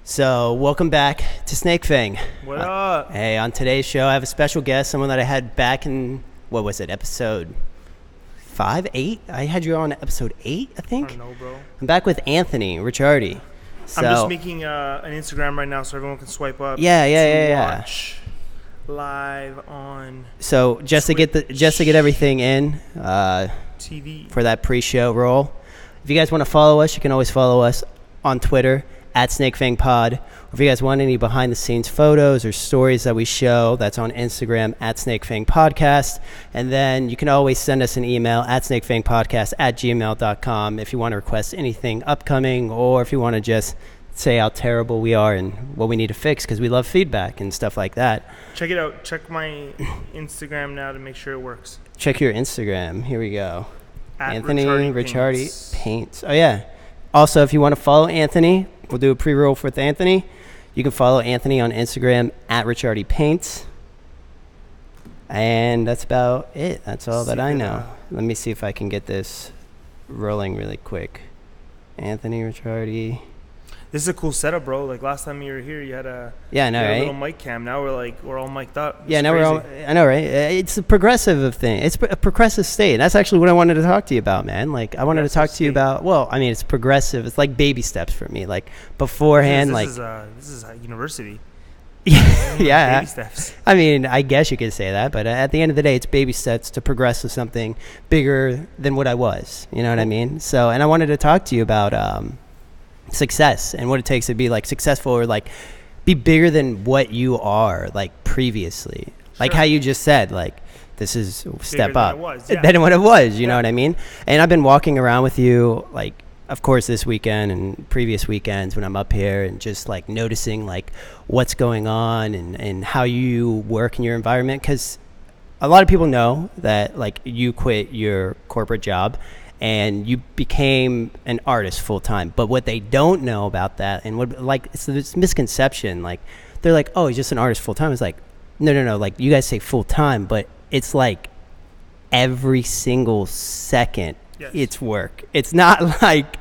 So, welcome back to SnakeFang. What up? Hey, on today's show, I have a special guest, someone that I had back in, what was it, episode 5, 8? I had you on episode 8, I think? I don't know, bro. I'm back with Anthony Ricciardi. So, I'm just making an Instagram right now so everyone can swipe up. Yeah. Watch live on So, just to get everything in TV for that pre-show roll. If you guys want to follow us, you can always follow us on Twitter at SnakeFang Pod. Or if you guys want any behind-the-scenes photos or stories that we show, that's on Instagram at SnakeFang Podcast. And then you can always send us an email at snakefangpodcast@gmail.com if you want to request anything upcoming, or if you want to just say how terrible we are and what we need to fix, because we love feedback and stuff like that. Check it out. Check my Instagram now to make sure it works. Check your Instagram. Here we go. At Anthony Ricciardi Paints. Oh, yeah. Also, if you want to follow Anthony, we'll do a pre-roll with Anthony. You can follow Anthony on Instagram at Ricciardi Paints. And that's about it. That's all that I know. Let me see if I can get this rolling really quick. Anthony Ricciardi. This is a cool setup, bro. Like last time you were here, you had a right? little mic cam. Now we're all mic'd up. Yeah, now we're all. I know, right? It's a progressive thing. It's a progressive state. That's actually what I wanted to talk to you about, man. Like I wanted to talk to you about. Well, I mean, it's progressive. It's like baby steps for me. Like beforehand, this is university. Yeah. Baby steps. I mean, I guess you could say that, but at the end of the day, it's baby steps to progress to something bigger than what I was. You know what I mean? So, and I wanted to talk to you about success and what it takes to be like successful, or like be bigger than what you are like previously. Like how you just said, like this is step up than what it was. You know what I mean? And I've been walking around with you, like of course this weekend and previous weekends when I'm up here, and just like noticing like what's going on and how you work in your environment, because a lot of people know that like you quit your corporate job and you became an artist full time. But what they don't know about that, and what like it's this misconception, like they're like, oh, he's just an artist full time. It's like, no. Like you guys say full time, but it's like every single second it's work. It's not like,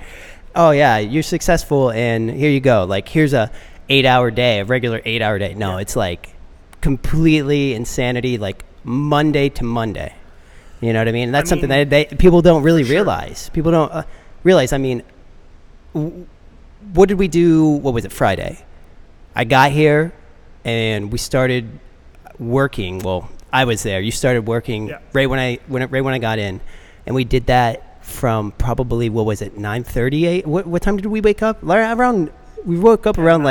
oh yeah, you're successful and here you go. Like here's a 8-hour day, a regular 8-hour day. No, it's like completely insanity, like Monday to Monday. You know what I mean? And that's something that people don't really realize. People don't realize. I mean, what did we do? What was it? Friday. I got here, and we started working. Well, I was there. You started working right when I got in, and we did that from probably 9:38. What time did we wake up? We woke up around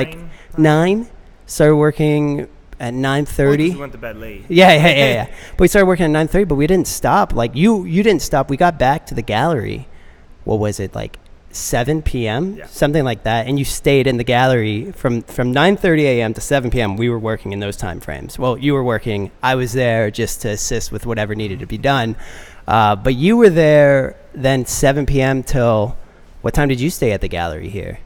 9. Started working at 9:30. We went to bed late. Yeah. But we started working at 9:30, but we didn't stop. Like you didn't stop. We got back to the gallery. What was it, like 7 p.m.? Yeah. Something like that. And you stayed in the gallery from 9:30 a.m. to 7 p.m. We were working in those time frames. Well, you were working. I was there just to assist with whatever needed to be done. But you were there then 7 p.m. till what time did you stay at the gallery here?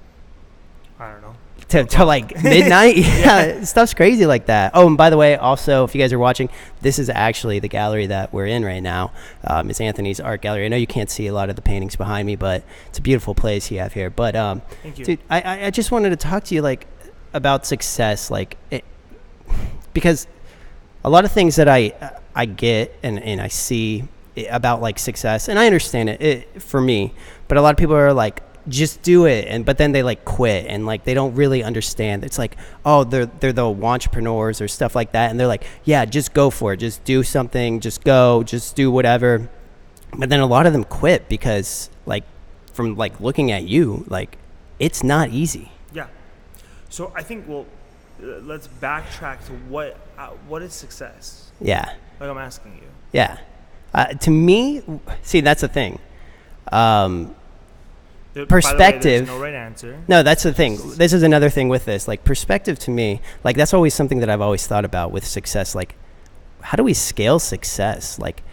I don't know. Till like midnight. Yeah, stuff's crazy like that. Oh, and by the way, also, if you guys are watching, this is actually the gallery that we're in right now. It's Anthony's art gallery. I know you can't see a lot of the paintings behind me, but it's a beautiful place you have here. But thank you. Dude, I just wanted to talk to you like about success, like because a lot of things that I get and I see about like success, and I understand it for me, but a lot of people are like, just do it, but then they like quit, and like they don't really understand. It's like, oh, they're the entrepreneurs or stuff like that, and they're like, yeah, just go for it, just do something, just go, just do whatever. But then a lot of them quit because like from like looking at you, like it's not easy. Yeah. So I think let's backtrack to what is success. Yeah. Like I'm asking you. Yeah. To me, see, that's the thing. Perspective. There's no right answer. No, that's the thing. This is another thing with this. Like perspective to me, like that's always something that I've always thought about with success. Like, how do we scale success? Like,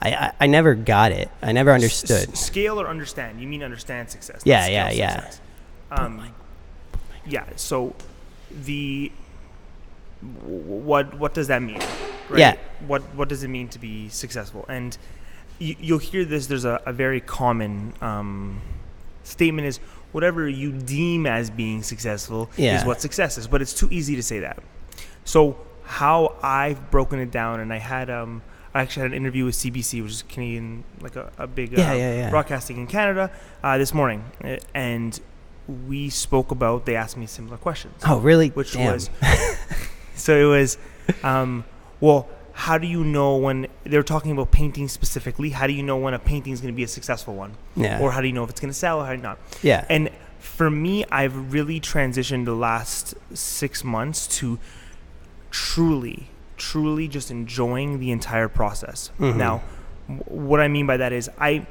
I never got it. I never understood. Scale or understand? You mean understand success? Yeah. Success. Yeah. So, what does that mean? Right? Yeah. What does it mean to be successful? And you'll hear this. There's a very common statement is, whatever you deem as being successful Yeah. is what success is. But it's too easy to say that. So how I've broken it down, and I actually had an interview with CBC, which is Canadian, like a big broadcasting in Canada, this morning, and we spoke about. They asked me similar questions. Oh, really? Which Damn. was, so it was, well, how do you know when they were talking about painting specifically? How do you know when a painting is going to be a successful one? Yeah. Or how do you know if it's going to sell or how do you not? Yeah. And for me, I've really transitioned the last 6 months to truly just enjoying the entire process. Mm-hmm. Now, what I mean by that is I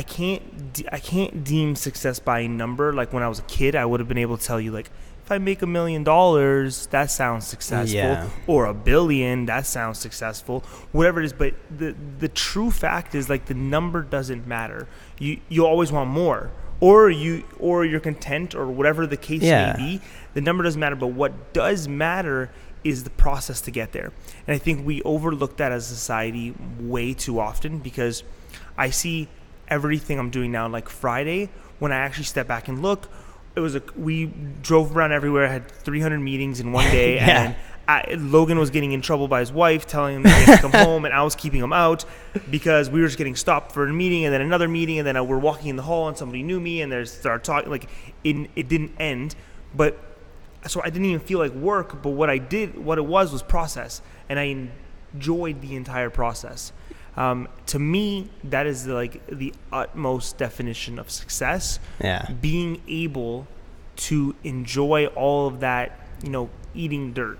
can't deem success by a number. Like when I was a kid, I would have been able to tell you, like, if I make $1 million, that sounds successful. Yeah. Or $1 billion, that sounds successful. Whatever it is, but the true fact is, like, the number doesn't matter. You always want more, or you're content, or whatever the case may be. The number doesn't matter, but what does matter is the process to get there. And I think we overlook that as a society way too often, because I see everything I'm doing now, like Friday, when I actually step back and look, we drove around everywhere, had 300 meetings in one day, Yeah. and Logan was getting in trouble by his wife, telling him he had to come home, and I was keeping him out because we were just getting stopped for a meeting and then another meeting, and then we're walking in the hall and somebody knew me and they started talking, like it didn't end. But so I didn't even feel like work, but what it was process, and I enjoyed the entire process. To me, that is the utmost definition of success. Yeah. Being able to enjoy all of that, eating dirt.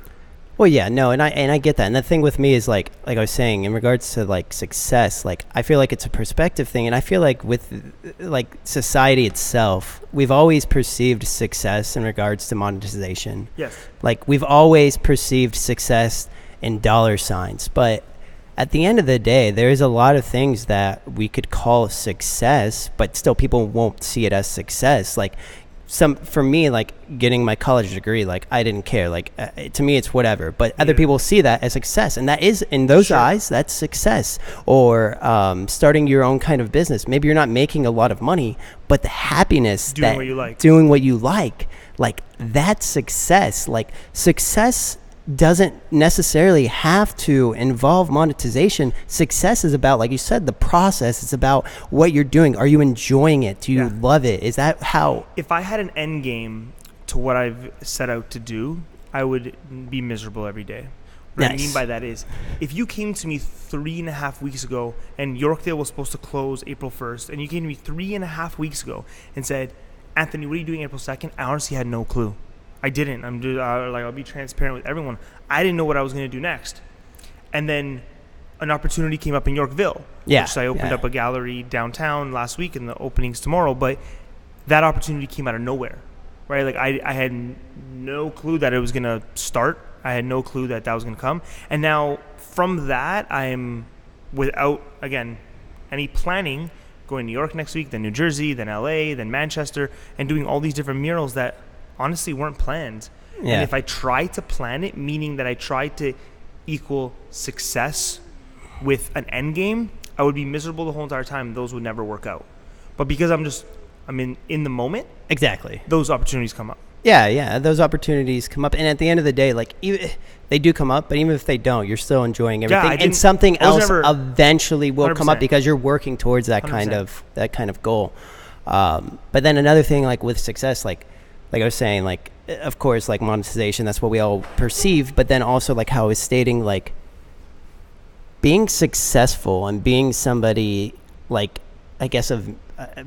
Well, yeah, no, and I get that. And the thing with me is like I was saying, in regards to like success, like I feel like it's a perspective thing, and I feel like with like society itself, we've always perceived success in regards to monetization. Yes. Like we've always perceived success in dollar signs, but at the end of the day, there's a lot of things that we could call success, but still people won't see it as success. Like for me, like getting my college degree, like I didn't care. Like to me, it's whatever. But other people see that as success, and that is, in those eyes, that's success. Or starting your own kind of business. Maybe you're not making a lot of money, but the happiness doing what you like, like that's success. Like success doesn't necessarily have to involve monetization. Success is about, like you said, the process. It's about what you're doing. Are you enjoying it? Do you love it? Is that how? If I had an end game to what I've set out to do, I would be miserable every day. What I mean by that is, if you came to me 3.5 weeks ago and Yorkdale was supposed to close April 1st, and you came to me 3.5 weeks ago and said, Anthony, what are you doing April 2nd? I honestly had no clue. I didn't. I'll be transparent with everyone. I didn't know what I was going to do next. And then an opportunity came up in Yorkville. Yeah. So I opened up a gallery downtown last week, and the opening's tomorrow. But that opportunity came out of nowhere, right? Like I had no clue that it was going to start. I had no clue that was going to come. And now from that, I'm without, again, any planning, going to New York next week, then New Jersey, then LA, then Manchester, and doing all these different murals that honestly weren't planned. Yeah. And if I tried to plan it, meaning that I tried to equal success with an end game, I would be miserable the whole entire time. Those would never work out. But because I'm in the moment, Exactly. those opportunities come up. Yeah, those opportunities come up, and at the end of the day, like they do come up, but even if they don't, you're still enjoying everything, and something else eventually will come up because you're working towards that 100%. kind of goal. But then another thing, like with success, like I was saying, like of course, like monetization, that's what we all perceive, but then also like how I was stating, like being successful and being somebody, like I guess of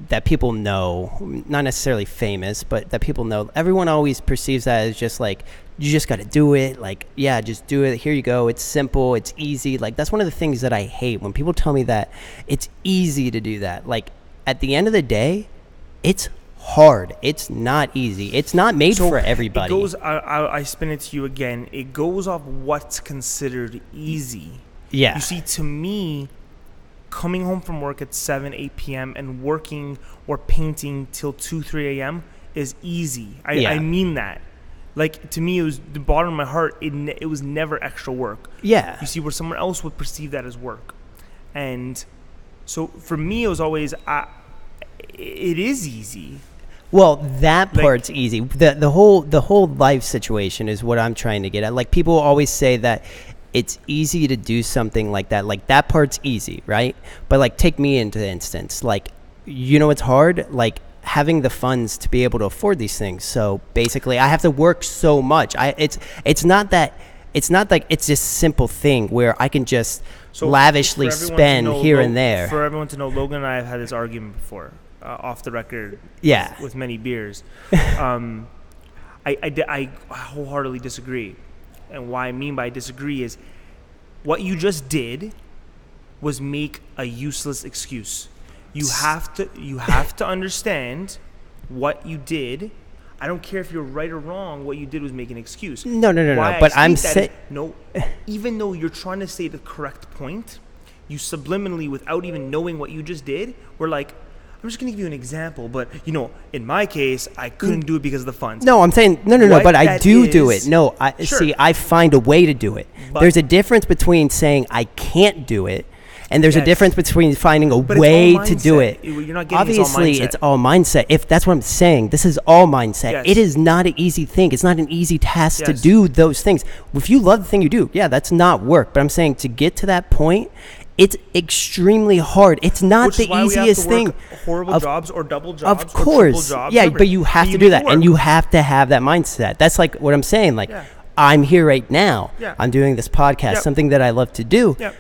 that people know, not necessarily famous, but that people know. Everyone always perceives that as just like, you just got to do it. Like, yeah, just do it. Here you go. It's simple. It's easy. Like, that's one of the things that I hate when people tell me that it's easy to do that. Like, at the end of the day, it's hard. It's not easy. It's not made for everybody. It goes, I spin it to you again. It goes off what's considered easy. Yeah. You see, to me, coming home from work at 7, 8 p.m. and working or painting till 2, 3 a.m. is easy. I mean that. Like, to me, it was the bottom of my heart. It was never extra work. Yeah. You see, where someone else would perceive that as work. And so for me, it was always, it is easy. Well, that part's easy. The whole life situation is what I'm trying to get at. Like, people always say that it's easy to do something like that. Like, that part's easy, right? But like, take me into the instance. Like, you know, it's hard. Like, having the funds to be able to afford these things. So basically, I have to work so much. It's not like it's this simple thing where I can just lavishly spend here and there. For everyone to know, Logan and I have had this argument before, off the record. Yeah. With many beers. I wholeheartedly disagree. And what I mean by disagree is what you just did was make a useless excuse. You have to understand what you did. I don't care if you're right or wrong. What you did was make an excuse. No. But I'm saying even though you're trying to say the correct point, you subliminally, without even knowing what you just did, were like, I'm just going to give you an example, but, you know, in my case, I couldn't do it because of the funds. No, I'm saying, no, but I do it. No, see, I find a way to do it. But there's a difference between saying I can't do it, and there's a difference between finding a way to do it. You're not getting Obviously, it's all mindset. If that's what I'm saying, this is all mindset. Yes. It is not an easy thing. It's not an easy task to do those things. If you love the thing you do, that's not work. But I'm saying to get to that point, it's extremely hard. It's not the easiest thing. Horrible jobs or double jobs. Of course. Jobs, yeah, but you have to do that. And you have to have that mindset. That's like what I'm saying. Like, I'm here right now. Yeah. I'm doing this podcast, something that I love to do. Yeah.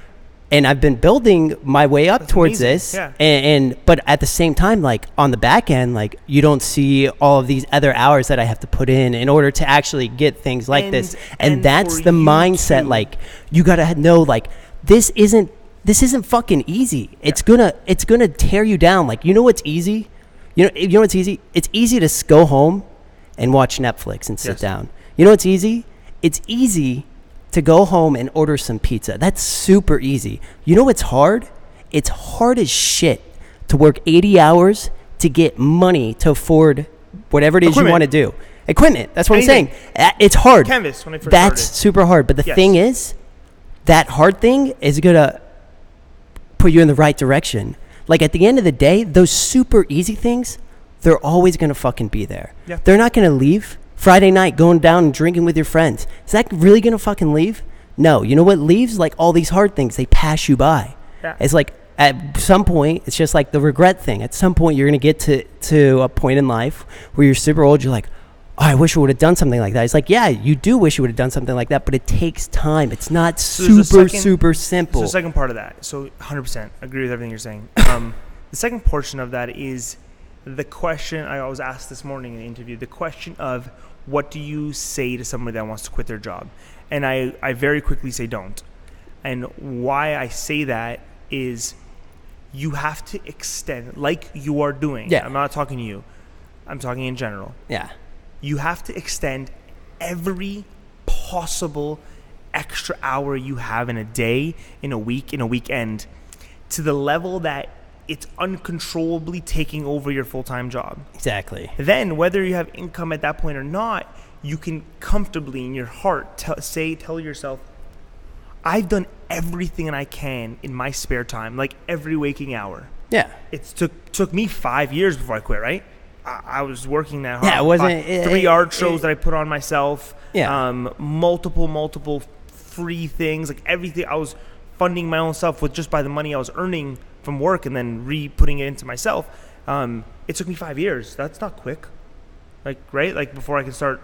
And I've been building my way up towards this. Yeah. But at the same time, like, on the back end, like, you don't see all of these other hours that I have to put in order to actually get things like this. And that's the mindset. Too. Like, you got to know, like, this isn't fucking easy. Yeah. It's gonna tear you down. Like, you know what's easy? You know what's easy? It's easy to go home and watch Netflix and sit down. You know what's easy? It's easy to go home and order some pizza. That's super easy. You know what's hard? It's hard as shit to work 80 hours to get money to afford whatever it is you want to do. Equipment. That's what I'm saying. It's hard. Canvas, when I first That's started. super hard. But the thing is, that hard thing is gonna put you in the right direction. Like, at the end of the day, those super easy things, they're always gonna fucking be there. Yeah. They're not gonna leave. Friday night going down and drinking with your friends, is that really gonna fucking leave? No. You know what leaves? Like, all these hard things, they pass you by. Yeah. It's like, at some point, it's just like the regret thing. At some point, you're gonna get to a point in life where you're super old. You're like, oh, I wish I would have done something like that. It's like, yeah, you do wish you would have done something like that, but it takes time. It's not super simple. So the second part of that, so 100% agree with everything you're saying. The second portion of that is the question I was asked this morning in the interview, the question of what do you say to somebody that wants to quit their job? And I very quickly say don't. And why I say that is you have to extend, like you are doing. Yeah. I'm not talking to you. I'm talking in general. Yeah. You have to extend every possible extra hour you have in a day, in a week, in a weekend, to the level that it's uncontrollably taking over your full-time job. Exactly. Then, whether you have income at that point or not, you can comfortably in your heart tell yourself, I've done everything I can in my spare time, like every waking hour. Yeah. It took me 5 years before I quit, right? I was working that hard. Yeah, it wasn't 3 art shows that I put on myself. Yeah. Multiple free things, like everything. I was funding my own stuff with just by the money I was earning from work, and then putting it into myself. It took me 5 years. That's not quick, like, right? Like, before I could start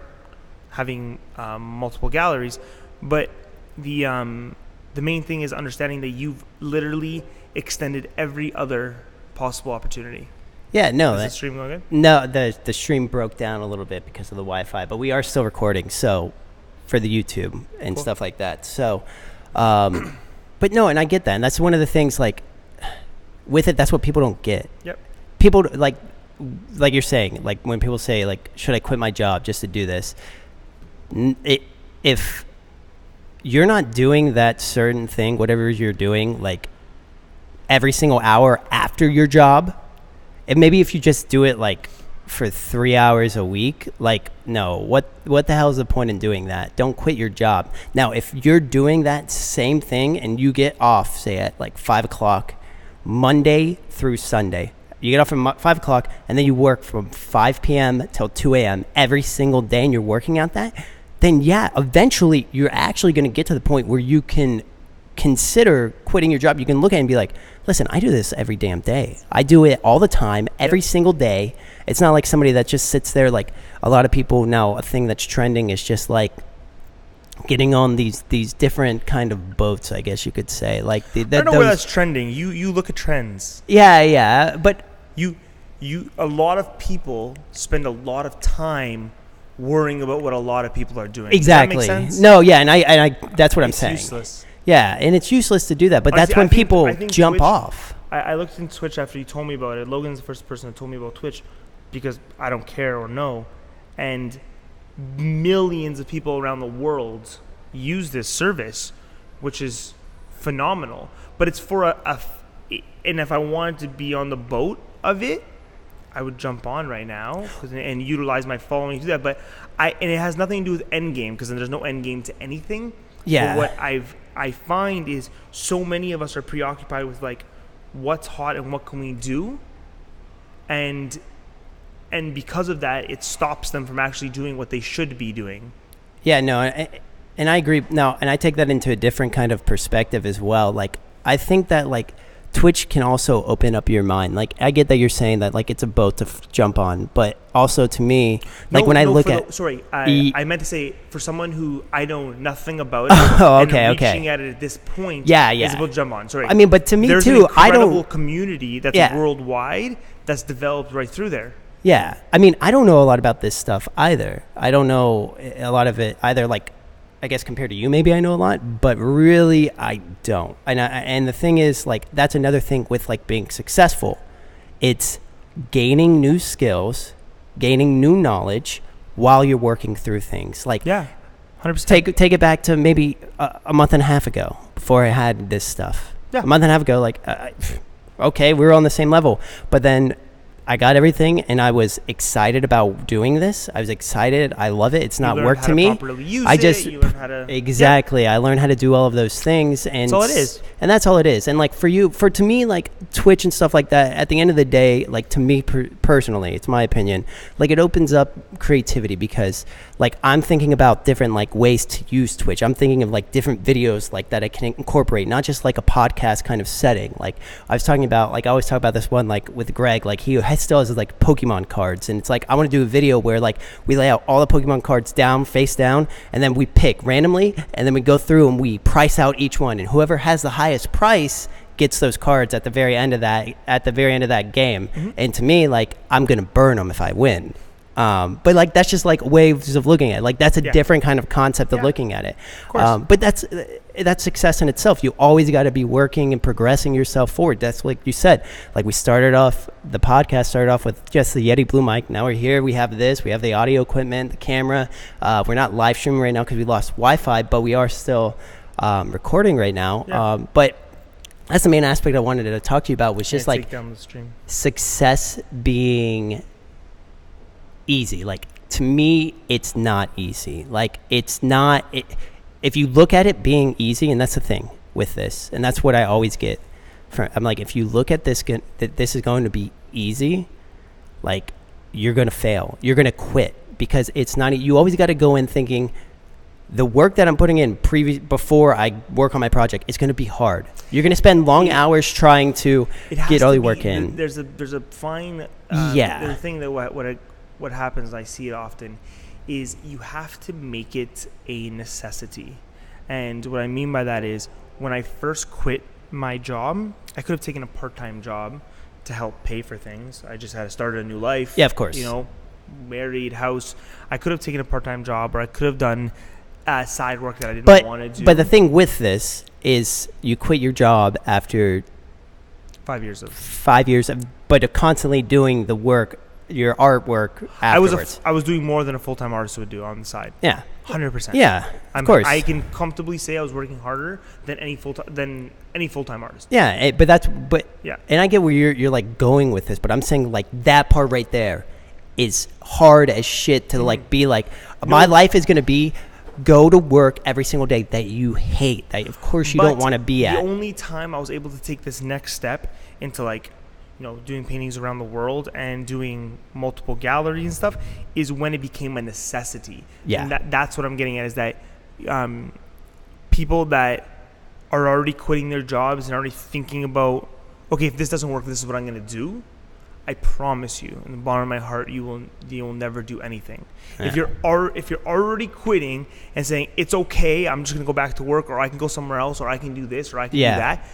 having multiple galleries. But the main thing is understanding that you've literally extended every other possible opportunity. Yeah, no. Is the stream going good? No, the stream broke down a little bit because of the Wi-Fi, but we are still recording, so, for the YouTube and stuff like that. So, but no, and I get that, and that's one of the things, like, with it, that's what people don't get. Yep. People, like you're saying, like, when people say, like, should I quit my job just to do this? If you're not doing that certain thing, whatever you're doing, like, every single hour after your job, and maybe if you just do it, like, for 3 hours a week, like, no, what the hell is the point in doing that? Don't quit your job. Now, if you're doing that same thing and you get off, say, at, like, 5 o'clock, Monday through Sunday, you get off from 5 o'clock, and then you work from 5 p.m. till 2 a.m. every single day, and you're working out that, then yeah, eventually you're actually going to get to the point where you can consider quitting your job. You can look at it and be like, listen, I do this every damn day. I do it all the time, every single day. It's not like somebody that just sits there. Like a lot of people now, a thing that's trending is just like getting on these different kind of boats, I guess you could say. Like I don't know where that's trending. You look at trends. Yeah, but a lot of people spend a lot of time worrying about what a lot of people are doing. Exactly. Does that make sense? No, yeah, and I that's what I'm saying. It's useless. Yeah, and it's useless to do that, but Honestly, that's when people jump Twitch, off. I looked into Twitch after you told me about it. Logan's the first person that told me about Twitch because I don't care or know. And millions of people around the world use this service, which is phenomenal. But it's for and if I wanted to be on the boat of it, I would jump on right now and utilize my following to do that. But and it has nothing to do with endgame because there's no endgame to anything. Yeah. But what I find is so many of us are preoccupied with like what's hot and what can we do, and because of that, it stops them from actually doing what they should be doing. Yeah, no, and I agree. No, and I take that into a different kind of perspective as well. Like I think that like Twitch can also open up your mind. Like I get that you're saying that like it's a boat to jump on, but also to me, like when I look at I meant to say for someone who I know nothing about it and reaching at it at this point is able to jump on. Sorry. I mean, but to me there's too, an incredible community that's worldwide that's developed right through there. Yeah. I mean, I don't know a lot about this stuff either. I don't know a lot of it either. Like I guess compared to you, maybe I know a lot, but really I don't. And the thing is, like, that's another thing with like being successful. It's gaining new skills, gaining new knowledge while you're working through things. Like, 100%. Take it back to maybe a month and a half ago before I had this stuff. Yeah. A month and a half ago, like, okay, we were on the same level, but then I got everything, and I was excited about doing this. I was excited. I love it. It's not work to me. I just exactly. I learned how to do all of those things, and that's all it is. And that's all it is. And like to me, like Twitch and stuff like that. At the end of the day, like to me personally, it's my opinion. Like it opens up creativity because like I'm thinking about different like ways to use Twitch. I'm thinking of like different videos like that I can incorporate, not just like a podcast kind of setting. Like I was talking about, like I always talk about this one like with Greg, like he still has like Pokemon cards, and it's like I want to do a video where like we lay out all the Pokemon cards down, face down, and then we pick randomly, and then we go through and we price out each one, and whoever has the highest price gets those cards at the very end of that game. Mm-hmm. And to me, like I'm gonna burn them if I win. But like that's just like ways of looking at it. Like that's a different kind of concept of looking at it. Of course. But that's success in itself. You always got to be working and progressing yourself forward. That's like you said. Like the podcast started off with just the Yeti Blue mic. Now we're here. We have this. We have the audio equipment, the camera. We're not live streaming right now because we lost Wi-Fi, but we are still recording right now. Yeah. But that's the main aspect I wanted to talk to you about was just like success being easy. Like to me, it's not easy. Like it's not. If you look at it being easy, and that's the thing with this, and that's what I always get. I'm like, if you look at this, that this is going to be easy, like you're going to fail. You're going to quit because it's not. You always got to go in thinking the work that I'm putting in before I work on my project is going to be hard. You're going to spend long hours trying to get all your work in. There's a fine. The thing that what happens, I see it often, is you have to make it a necessity. And what I mean by that is when I first quit my job, I could have taken a part-time job to help pay for things. I just had to start a new life. Yeah, of course. You know, married, house. I could have taken a part-time job, or I could have done side work that I didn't want to do. But the thing with this is you quit your job after 5 years but constantly doing the work, your artwork afterwards. I was doing more than a full-time artist would do on the side. Yeah. 100%. Yeah, of course. I can comfortably say I was working harder than any full-time artist. Yeah, and I get where you're like going with this, but I'm saying like that part right there is hard as shit to like be like my life is going to be go to work every single day that you hate, that of course you don't want to be at. The only time I was able to take this next step into like doing paintings around the world and doing multiple galleries and stuff is when it became a necessity. Yeah. And that's what I'm getting at, is that people that are already quitting their jobs and already thinking about, okay, if this doesn't work, this is what I'm going to do. I promise you, in the bottom of my heart, you will never do anything. Yeah. If you're already quitting and saying it's okay, I'm just gonna go back to work, or I can go somewhere else, or I can do this, or I can do that,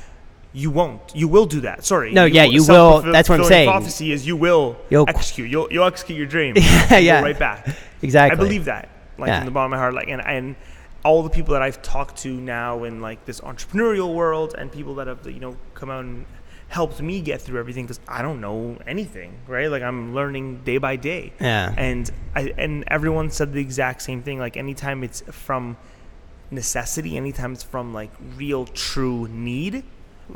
you won't. You will do that. Sorry. No, you will. That's what I'm saying. Prophecy is you'll execute. You'll execute your dream. Yeah. Go right back. Exactly. I believe that. In the bottom of my heart, and all the people that I've talked to now in this entrepreneurial world, and people that have come out and helped me get through everything, because I don't know anything, right? I'm learning day by day. Yeah. And everyone said the exact same thing. Anytime it's from necessity, anytime it's from real true need,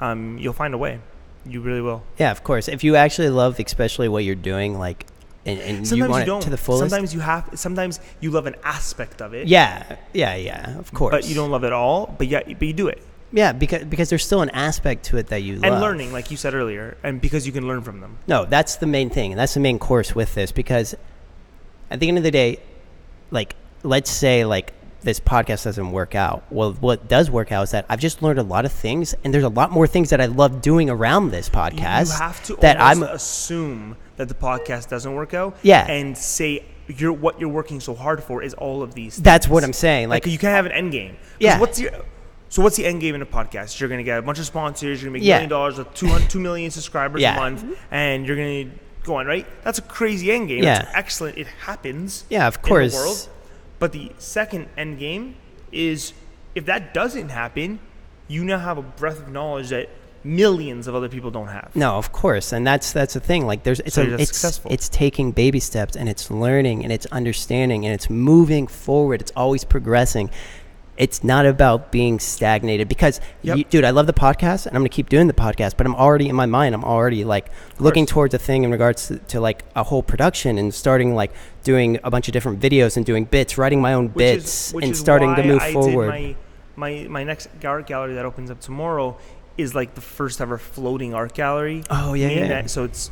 you'll find a way. You really will. Yeah, of course. If you actually love, especially what you're doing, and you want it to the fullest. Sometimes you love an aspect of it. Yeah, of course. But you don't love it all. But you do it. Yeah, because there's still an aspect to it that you love. And learning, like you said earlier, and because you can learn from them. No, that's the main thing. And that's the main course with this, because at the end of the day, let's say this podcast doesn't work out. Well, what does work out is that I've just learned a lot of things, and there's a lot more things that I love doing around this podcast. You have to assume that the podcast doesn't work out. Yeah. And say what you're working so hard for is all of these things. That's what I'm saying. You can't have an end game. Yeah. What's the end game in a podcast? You're going to get a bunch of sponsors. You're going to make $1 million with 2 million subscribers a month, and you're going to go on, right? That's a crazy end game. Yeah. It's excellent. It happens. Yeah, of course. In the world. But the second end game is, if that doesn't happen, you now have a breadth of knowledge that millions of other people don't have. No, of course, and that's the thing. It's successful. It's taking baby steps, and it's learning, and it's understanding, and it's moving forward. It's always progressing. It's not about being stagnated, because, dude, I love the podcast, and I'm going to keep doing the podcast, but I'm already, in my mind, looking towards a thing in regards to a whole production, and starting doing a bunch of different videos and doing bits, writing my own bits, and starting to move forward. My next art gallery that opens up tomorrow is the first ever floating art gallery. Oh, yeah. So it's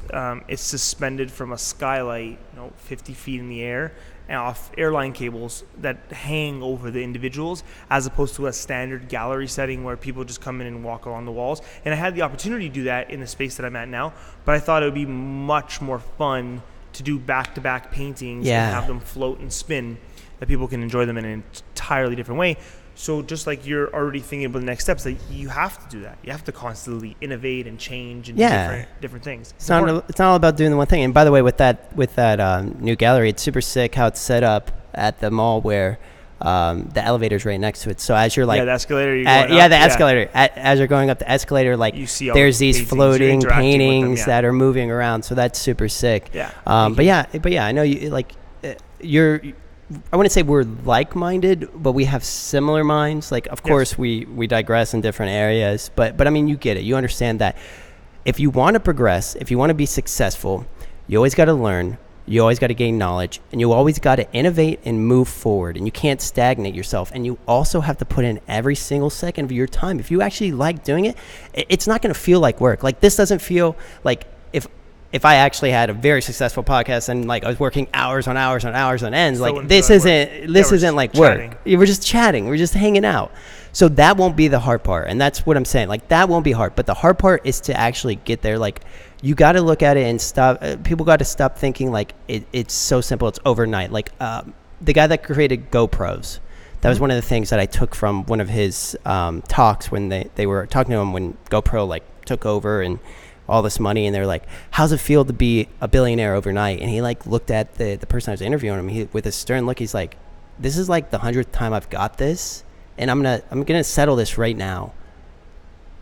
suspended from a skylight, 50 feet in the air, and off airline cables that hang over the individuals, as opposed to a standard gallery setting where people just come in and walk along the walls. And I had the opportunity to do that in the space that I'm at now, but I thought it would be much more fun to do back-to-back paintings and have them float and spin, that people can enjoy them in an entirely different way. So just like you're already thinking about the next steps, you have to do that. You have to constantly innovate and change and do different things. It's not all about doing the one thing. And by the way, with that new gallery, it's super sick how it's set up at the mall, where the elevator's right next to it. So as you're the escalator. Escalator. As you're going up the escalator, you see there's these floating paintings that are moving around. So that's super sick. Yeah. But I know you're. I wouldn't say we're like-minded, but we have similar minds. Of course, we digress in different areas, but I mean, you get it. You understand that if you want to progress, if you want to be successful, you always got to learn, you always got to gain knowledge, and you always got to innovate and move forward, and you can't stagnate yourself. And you also have to put in every single second of your time. If you actually like doing it, it's not going to feel like work. This doesn't feel like if I actually had a very successful podcast and I was working hours on hours on hours on ends, this isn't like work. We're just chatting. We're just hanging out. So that won't be the hard part. And that's what I'm saying. That won't be hard. But the hard part is to actually get there. You got to look at it and stop. People got to stop thinking it's so simple. It's overnight. The guy that created GoPros, that was one of the things that I took from one of his talks when they were talking to him when GoPro took over and all this money, and they're like, how's it feel to be a billionaire overnight? And he looked at the person I was interviewing him, with a stern look. He's like, this is the 100th time I've got this, and I'm gonna settle this right now.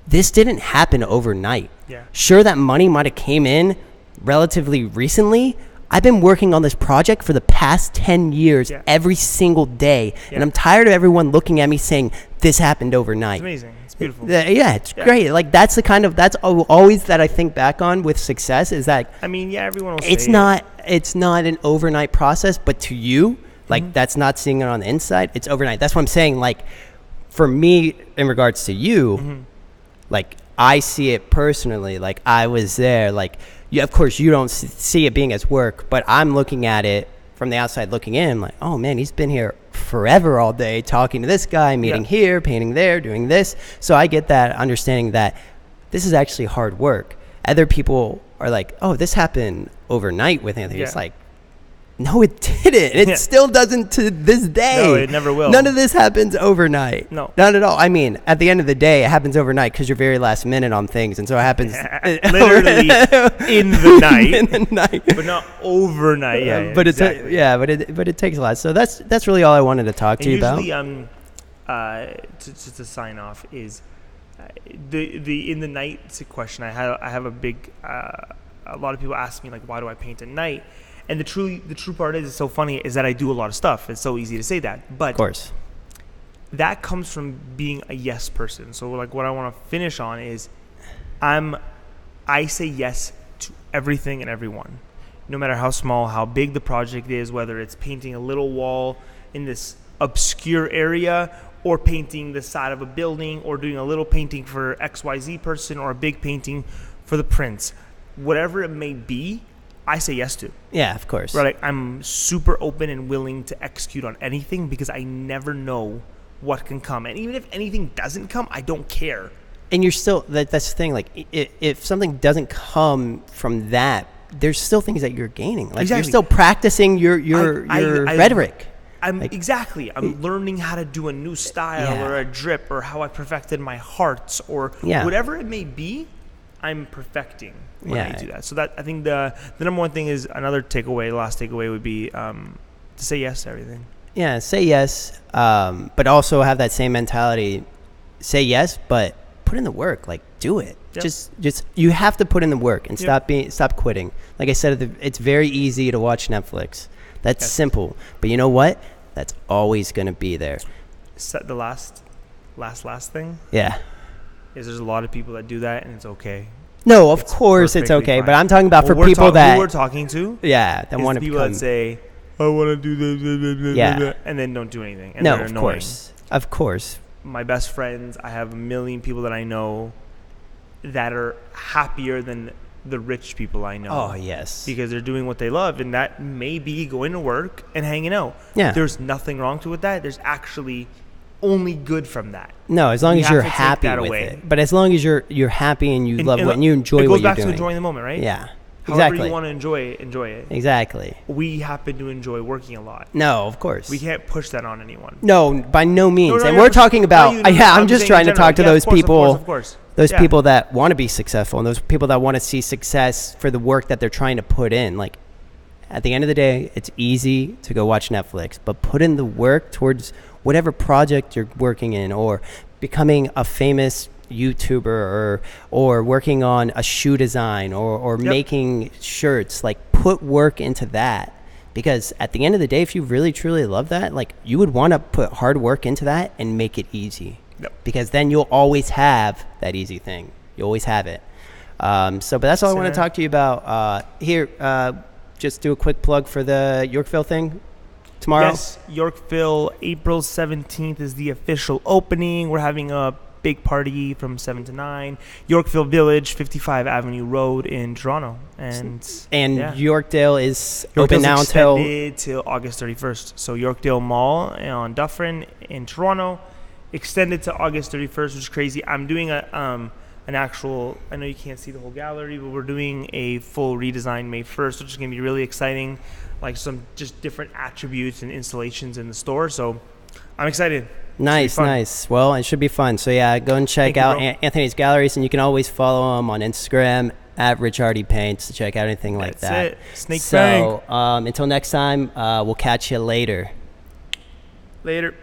This didn't happen overnight. Yeah. Sure, that money might have came in relatively recently. I've been working on this project for the past 10 years, every single day, and I'm tired of everyone looking at me saying this happened overnight. It's amazing. Beautiful. It's great. That's that's always that I think back on with success, is that everyone will it's not an overnight process, but to you, that's not seeing it on the inside, it's overnight. That's what I'm saying. For me, in regards to you, I see it personally. Like, I was there. Like, of course, you don't see it being as work, but I'm looking at it from the outside looking in, like, oh, man, he's been here forever all day talking to this guy, meeting here, painting there, doing this. So I get that understanding that this is actually hard work. Other people are like, oh, this happened overnight with Anthony. It's like, no, it didn't. It still doesn't to this day. No, it never will. None of this happens overnight. No. Not at all. I mean, at the end of the day, it happens overnight because you're very last minute on things. And so it happens literally in the night. In the night. But not overnight. Yeah, but exactly. but it takes a lot. So that's really all I wanted to talk to you about. Usually, to sign off is the in the night question. I have a big a lot of people ask me, like, why do I paint at night? And the true part is, it's so funny, is that I do a lot of stuff. It's so easy to say that, but of course, that comes from being a yes person. So, like, what I want to finish on is, I say yes to everything and everyone, no matter how small, how big the project is, whether it's painting a little wall in this obscure area, or painting the side of a building, or doing a little painting for XYZ person, or a big painting for the prince. Whatever it may be, I say yes to. Yeah, of course. Right, like, I'm super open and willing to execute on anything because I never know what can come. And even if anything doesn't come, I don't care. And you're still, that's the thing, like, if something doesn't come from that, there's still things that you're gaining. Like, you're still practicing your rhetoric. I'm learning how to do a new style or a drip, or how I perfected my hearts, or whatever it may be. I'm perfecting when I do that. So that, I think the number one thing is, another takeaway, last takeaway would be to say yes to everything. Yeah, say yes, but also have that same mentality. Say yes, but put in the work. Like, do it. Yep. Just you have to put in the work and stop quitting. Like I said, it's very easy to watch Netflix. That's simple. But you know what? That's always going to be there. The last thing. Yeah. Is there's a lot of people that do that, and it's okay. No, of course it's okay, fine. But I'm talking about for people that who we're talking to. Yeah, that want to people become, that say, "I want to do this," and then don't do anything. And no, they're annoying. Of course. My best friends, I have a million people that I know that are happier than the rich people I know. Oh, yes. Because they're doing what they love, and that may be going to work and hanging out. Yeah. There's nothing wrong with that. There's actually only good from that. No, as long as you're happy with it. But as long as you're happy and you love what and you enjoy what you're doing. It goes back to enjoying the moment, right? Yeah. However you want to enjoy it. Exactly. We happen to enjoy working a lot. No, of course. We can't push that on anyone. No, by no means. And we're talking about, I'm just trying to talk to those people. Of course. Those people that want to be successful, and those people that want to see success for the work that they're trying to put in. Like, at the end of the day, it's easy to go watch Netflix, but put in the work towards whatever project you're working in, or becoming a famous YouTuber, or working on a shoe design, or making shirts. Like, put work into that, because at the end of the day, if you really truly love that, like, you would want to put hard work into that and make it easy. Because then you'll always have that easy thing. You always have it. But that's all I want to talk to you about. Just do a quick plug for the Yorkville thing tomorrow. Yes, Yorkville, April 17th is the official opening. We're having a big party from 7 to 9. Yorkville Village, 55 Avenue Road in Toronto. And Yorkdale is open now until August 31st. So Yorkdale Mall on Dufferin in Toronto, extended to August 31st, which is crazy. I'm doing an actual, I know you can't see the whole gallery, but we're doing a full redesign May 1st, which is going to be really exciting. Like, some just different attributes and installations in the store. So I'm excited. Nice. Well, it should be fun. So yeah, go and check out Anthony's galleries, and you can always follow him on Instagram at Ricciardi Paints to check out anything like that. That's it. SnakeFang. So until next time, we'll catch you later. Later.